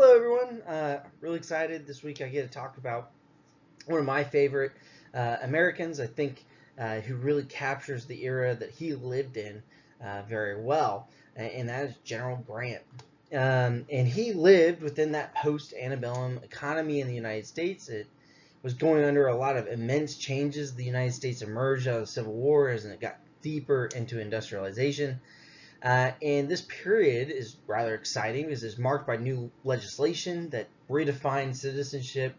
Hello, everyone. Really excited this week. I get to talk about one of my favorite Americans, I think, who really captures the era that he lived in very well, and that is General Grant. And he lived within that post antebellum economy in the United States. It was going under a lot of immense changes. The United States emerged out of the Civil War as it got deeper into industrialization. And this period is rather exciting because it's marked by new legislation that redefined citizenship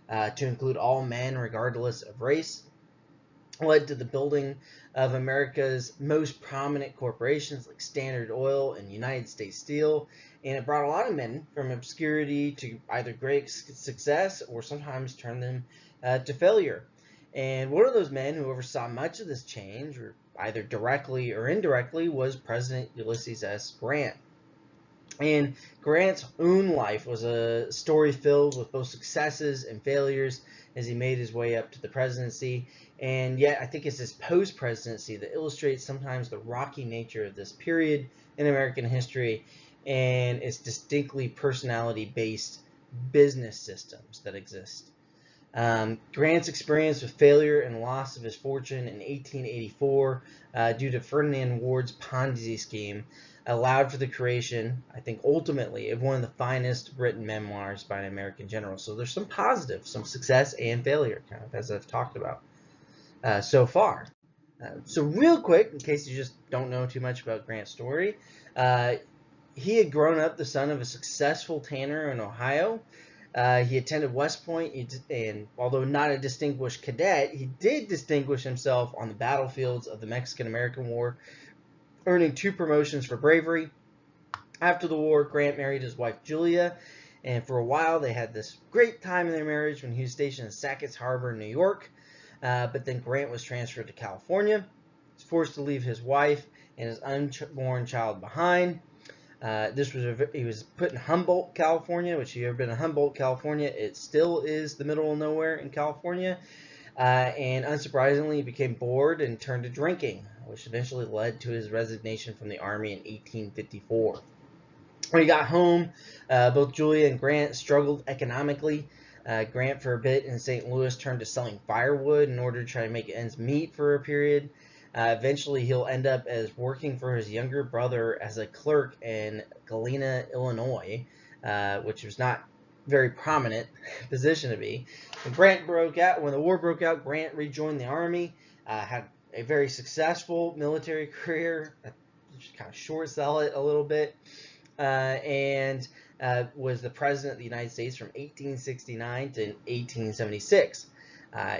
to include all men regardless of race, led to the building of America's most prominent corporations like Standard Oil and United States Steel, and it brought a lot of men from obscurity to either great success or sometimes turned them to failure. And one of those men who oversaw much of this change, or either directly or indirectly, was President Ulysses S. Grant. And Grant's own life was a story filled with both successes and failures as he made his way up to the presidency. And yet, I think it's his post presidency that illustrates sometimes the rocky nature of this period in American history and its distinctly personality based business systems that exist. Grant's experience with failure and loss of his fortune in 1884 due to Ferdinand Ward's Ponzi scheme allowed for the creation, I think, ultimately, of one of the finest written memoirs by an American general. So there's some positive, some success and failure, kind of as I've talked about so far. So real quick, in case you just don't know too much about Grant's story, he had grown up the son of a successful tanner in Ohio. He attended West Point, and although not a distinguished cadet, he did distinguish himself on the battlefields of the Mexican-American War, earning 2 promotions for bravery. After the war, Grant married his wife Julia, and for a while they had this great time in their marriage when he was stationed in Sackett's Harbor in New York. But then Grant was transferred to California. He was forced to leave his wife and his unborn child behind. He was put in Humboldt, California, which if you've ever been in Humboldt, California, it still is the middle of nowhere in California. And unsurprisingly, he became bored and turned to drinking, which eventually led to his resignation from the Army in 1854. When he got home, both Julia and Grant struggled economically. Grant, for a bit in St. Louis, turned to selling firewood in order to try to make ends meet for a period. Eventually, he'll end up as working for his younger brother as a clerk in Galena, Illinois, which was not very prominent position to be. When the war broke out, Grant rejoined the Army, had a very successful military career. Just kind of short sell it a little bit, and was the president of the United States from 1869 to 1876.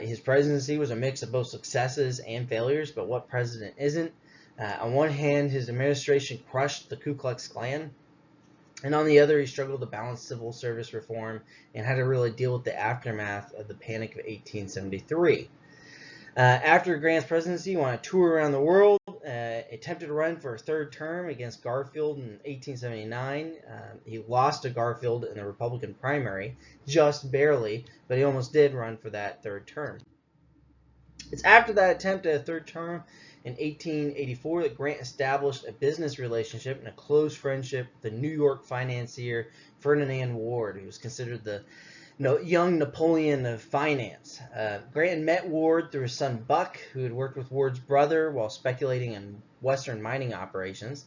His presidency was a mix of both successes and failures, but what president isn't? On one hand, his administration crushed the Ku Klux Klan, and on the other, he struggled to balance civil service reform and had to really deal with the aftermath of the Panic of 1873. After Grant's presidency, he went on a tour around the world, attempted to run for a 3rd term against Garfield in 1879. He lost to Garfield in the Republican primary, just barely, but he almost did run for that 3rd term. It's after that attempt at a 3rd term in 1884 that Grant established a business relationship and a close friendship with the New York financier Ferdinand Ward, who was considered the young Napoleon of finance. Grant met Ward through his son Buck, who had worked with Ward's brother while speculating in Western mining operations.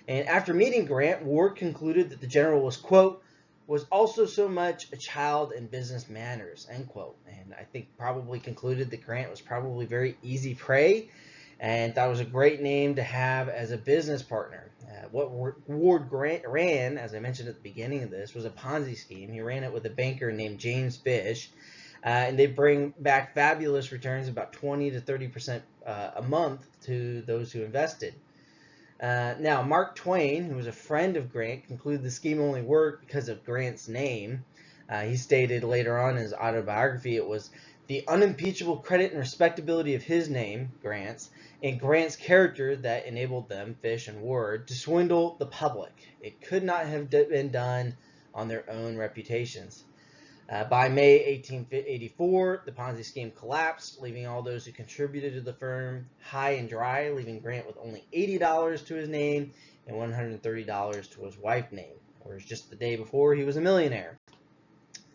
And after meeting Grant, Ward concluded that the general was, quote, was also so much a child in business manners, end quote. And I think probably concluded that Grant was probably very easy prey and thought it was a great name to have as a business partner. What Ward Grant ran, as I mentioned at the beginning of this, was a Ponzi scheme. He ran it with a banker named James Fish, and they bring back fabulous returns, about 20 to 30% a month to those who invested. Now, Mark Twain, who was a friend of Grant, concluded the scheme only worked because of Grant's name. He stated later on in his autobiography it was the unimpeachable credit and respectability of his name, Grant's, and Grant's character that enabled them, Fish and Ward, to swindle the public. It could not have been done on their own reputations. By May 1884, the Ponzi scheme collapsed, leaving all those who contributed to the firm high and dry, leaving Grant with only $80 to his name and $130 to his wife's name. whereas just the day before he was a millionaire.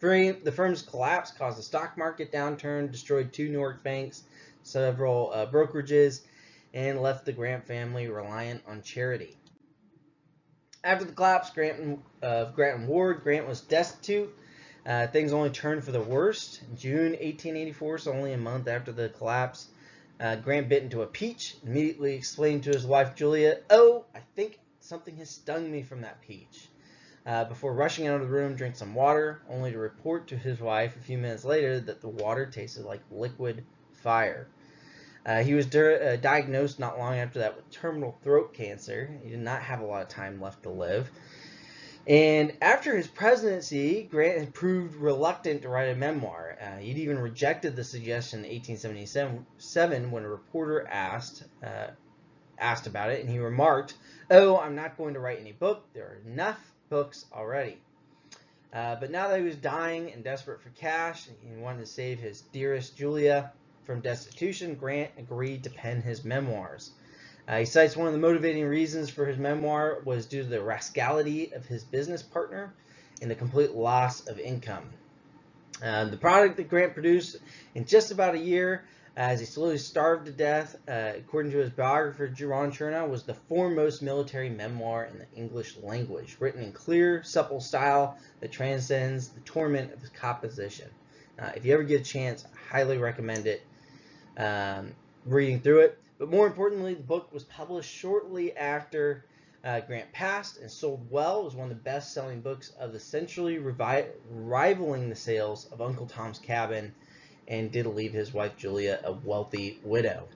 The firm's collapse caused a stock market downturn, destroyed 2 Newark banks, several brokerages, and left the Grant family reliant on charity. After the collapse of Grant and Ward, Grant was destitute. Things only turned for the worst. In June 1884, so only a month after the collapse, Grant bit into a peach, immediately explained to his wife Julia, "Oh, I think something has stung me from that peach." Before rushing out of the room, drank some water, only to report to his wife a few minutes later that the water tasted like liquid fire. He was diagnosed not long after that with terminal throat cancer. He did not have a lot of time left to live. And after his presidency, Grant had proved reluctant to write a memoir. He'd even rejected the suggestion in 1877 when a reporter asked about it, and he remarked, "Oh, I'm not going to write any book. There are enough books already." But now that he was dying and desperate for cash, and he wanted to save his dearest Julia from destitution, Grant agreed to pen his memoirs. He cites one of the motivating reasons for his memoir was due to the rascality of his business partner and the complete loss of income. The product that Grant produced in just about a year, as he slowly starved to death, according to his biographer Ron Chernow, was the foremost military memoir in the English language, written in clear, supple style that transcends the torment of his composition. If you ever get a chance, I highly recommend it, reading through it. But more importantly, the book was published shortly after Grant passed and sold well. It was one of the best-selling books of the century, rivaling the sales of Uncle Tom's Cabin, and did leave his wife Julia a wealthy widow.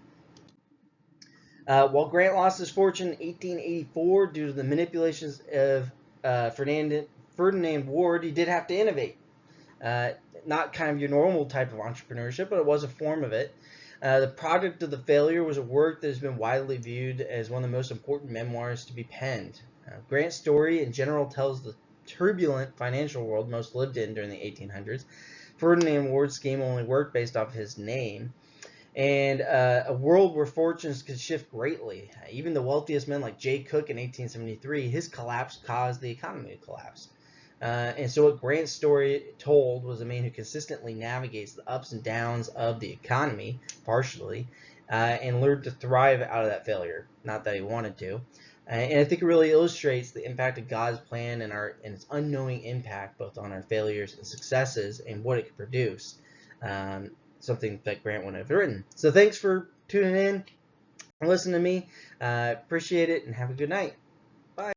While Grant lost his fortune in 1884 due to the manipulations of Ferdinand Ward, he did have to innovate. Not kind of your normal type of entrepreneurship, but it was a form of it. The product of the failure was a work that has been widely viewed as one of the most important memoirs to be penned. Grant's story in general tells the turbulent financial world most lived in during the 1800s. Ferdinand Ward's scheme only worked based off his name, and a world where fortunes could shift greatly. Even the wealthiest men like Jay Cooke in 1873, his collapse caused the economy to collapse. And so what Grant's story told was a man who consistently navigates the ups and downs of the economy, partially, and learned to thrive out of that failure. Not that he wanted to. And I think it really illustrates the impact of God's plan and its unknowing impact both on our failures and successes and what it could produce. Something that Grant wouldn't have written. So thanks for tuning in and listening to me. Appreciate it, and have a good night. Bye.